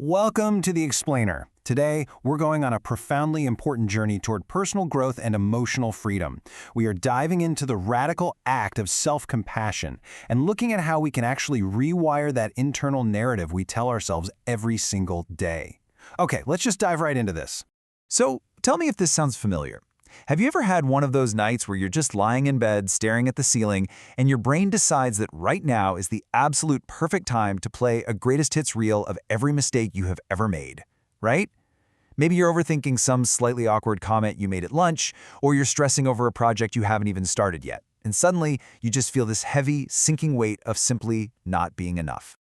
Welcome to The Explainer. Today, we're going on a profoundly important journey toward personal growth and emotional freedom. We are diving into the radical act of self-compassion and looking at how we can actually rewire that internal narrative we tell ourselves every single day. Okay, let's just dive right into this. So, tell me if this sounds familiar. Have you ever had one of those nights where you're just lying in bed staring at the ceiling and your brain decides that right now is the absolute perfect time to play a greatest hits reel of every mistake you have ever made, right? Maybe you're overthinking some slightly awkward comment you made at lunch, or you're stressing over a project you haven't even started yet, and suddenly you just feel this heavy, sinking weight of simply not being enough.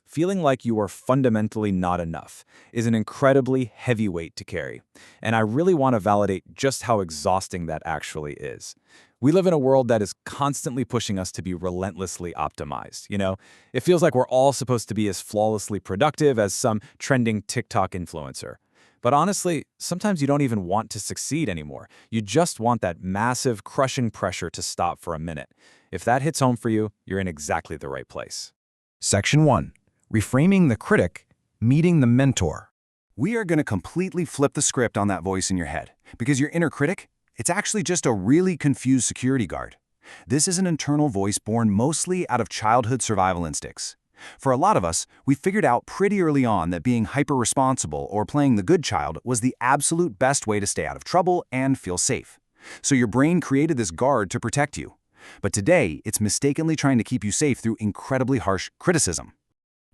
Feeling like you are fundamentally not enough is an incredibly heavy weight to carry, and I really want to validate just how exhausting that actually is. We live in a world that is constantly pushing us to be relentlessly optimized, It feels like we're all supposed to be as flawlessly productive as some trending TikTok influencer. But honestly, sometimes you don't even want to succeed anymore. You just want that massive, crushing pressure to stop for a minute. If that hits home for you, you're in exactly the right place. Section 1. Reframing the critic, meeting the mentor. We are going to completely flip the script on that voice in your head, because your inner critic, it's actually just a really confused security guard. This is an internal voice born mostly out of childhood survival instincts. For a lot of us, we figured out pretty early on that being hyper-responsible or playing the good child was the absolute best way to stay out of trouble and feel safe. So your brain created this guard to protect you. But today, it's mistakenly trying to keep you safe through incredibly harsh criticism.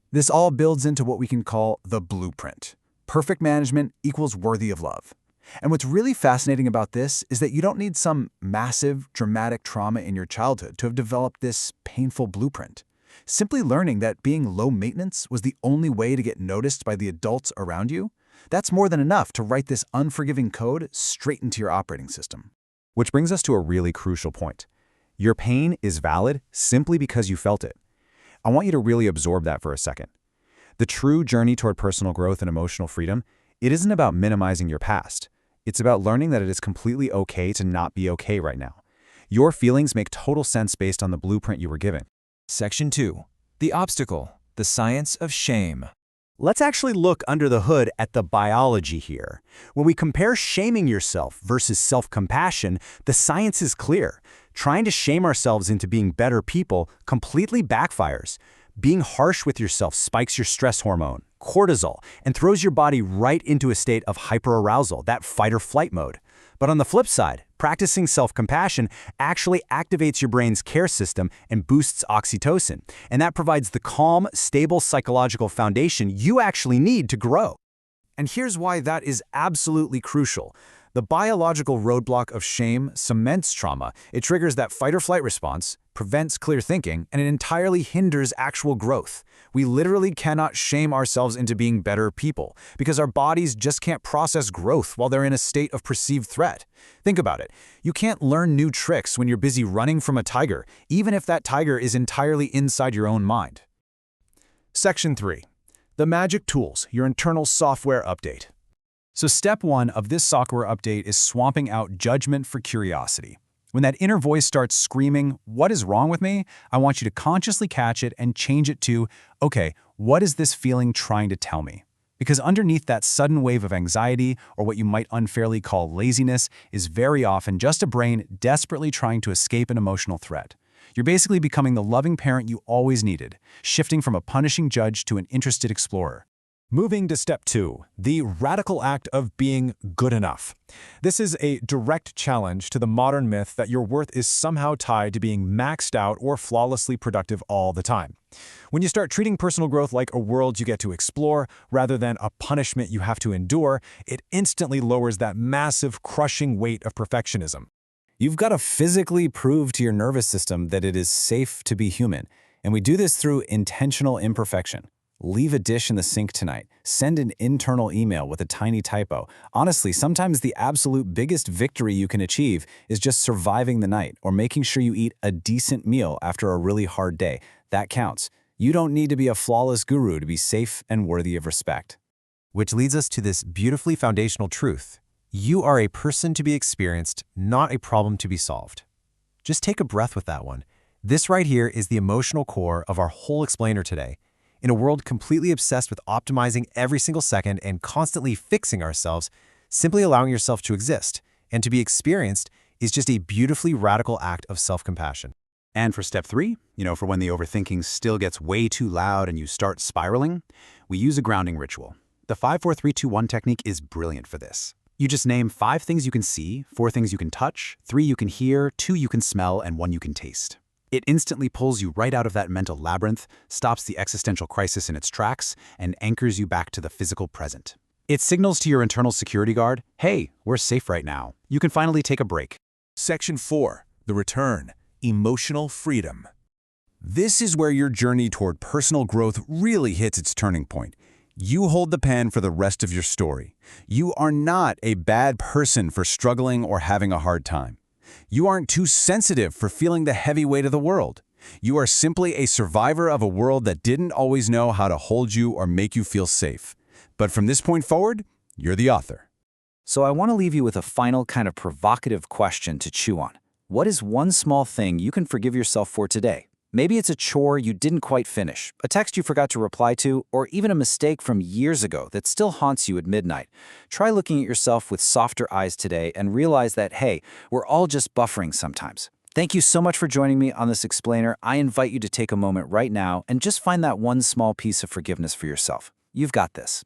This all builds into what we can call the blueprint. Perfect management equals worthy of love. And what's really fascinating about this is that you don't need some massive, dramatic trauma in your childhood to have developed this painful blueprint. Simply learning that being low maintenance was the only way to get noticed by the adults around you, that's more than enough to write this unforgiving code straight into your operating system. Which brings us to a really crucial point. Your pain is valid simply because you felt it. I want you to really absorb that for a second. The true journey toward personal growth and emotional freedom, it isn't about minimizing your past. It's about learning that it is completely okay to not be okay right now. Your feelings make total sense based on the blueprint you were given. Section 2. The obstacle, the science of shame. Let's actually look under the hood at the biology here. When we compare shaming yourself versus self-compassion, the science is clear. Trying to shame ourselves into being better people completely backfires. Being harsh with yourself spikes your stress hormone, cortisol, and throws your body right into a state of hyperarousal, that fight-or-flight mode. But on the flip side, practicing self-compassion actually activates your brain's care system and boosts oxytocin, and that provides the calm, stable psychological foundation you actually need to grow. And here's why that is absolutely crucial. The biological roadblock of shame cements trauma. It triggers that fight-or-flight response, prevents clear thinking, and it entirely hinders actual growth. We literally cannot shame ourselves into being better people because our bodies just can't process growth while they're in a state of perceived threat. Think about it. You can't learn new tricks when you're busy running from a tiger, even if that tiger is entirely inside your own mind. Section 3. The magic tools, your internal software update. So step 1 of this software update is swamping out judgment for curiosity. When that inner voice starts screaming, "What is wrong with me?" I want you to consciously catch it and change it to, "Okay, what is this feeling trying to tell me?" Because underneath that sudden wave of anxiety, or what you might unfairly call laziness, is very often just a brain desperately trying to escape an emotional threat. You're basically becoming the loving parent you always needed, shifting from a punishing judge to an interested explorer. Moving to step 2, the radical act of being good enough. This is a direct challenge to the modern myth that your worth is somehow tied to being maxed out or flawlessly productive all the time. When you start treating personal growth like a world you get to explore rather than a punishment you have to endure, it instantly lowers that massive, crushing weight of perfectionism. You've got to physically prove to your nervous system that it is safe to be human, and we do this through intentional imperfection. Leave a dish in the sink tonight. Send an internal email with a tiny typo. Honestly, sometimes the absolute biggest victory you can achieve is just surviving the night or making sure you eat a decent meal after a really hard day. That counts. You don't need to be a flawless guru to be safe and worthy of respect. Which leads us to this beautifully foundational truth. You are a person to be experienced, not a problem to be solved. Just take a breath with that one. This right here is the emotional core of our whole explainer today. In a world completely obsessed with optimizing every single second and constantly fixing ourselves, simply allowing yourself to exist and to be experienced is just a beautifully radical act of self-compassion. And for step 3, for when the overthinking still gets way too loud and you start spiraling, we use a grounding ritual. The 5-4-3-2-1 technique is brilliant for this. You just name 5 things you can see, 4 things you can touch, 3 you can hear, 2 you can smell, and 1 you can taste. It instantly pulls you right out of that mental labyrinth, stops the existential crisis in its tracks, and anchors you back to the physical present. It signals to your internal security guard, hey, we're safe right now. You can finally take a break. Section 4. The Return. Emotional Freedom. This is where your journey toward personal growth really hits its turning point. You hold the pen for the rest of your story. You are not a bad person for struggling or having a hard time. You aren't too sensitive for feeling the heavy weight of the world. You are simply a survivor of a world that didn't always know how to hold you or make you feel safe. But from this point forward, you're the author. So I want to leave you with a final kind of provocative question to chew on. What is one small thing you can forgive yourself for today? Maybe it's a chore you didn't quite finish, a text you forgot to reply to, or even a mistake from years ago that still haunts you at midnight. Try looking at yourself with softer eyes today and realize that, hey, we're all just buffering sometimes. Thank you so much for joining me on this explainer. I invite you to take a moment right now and just find that one small piece of forgiveness for yourself. You've got this.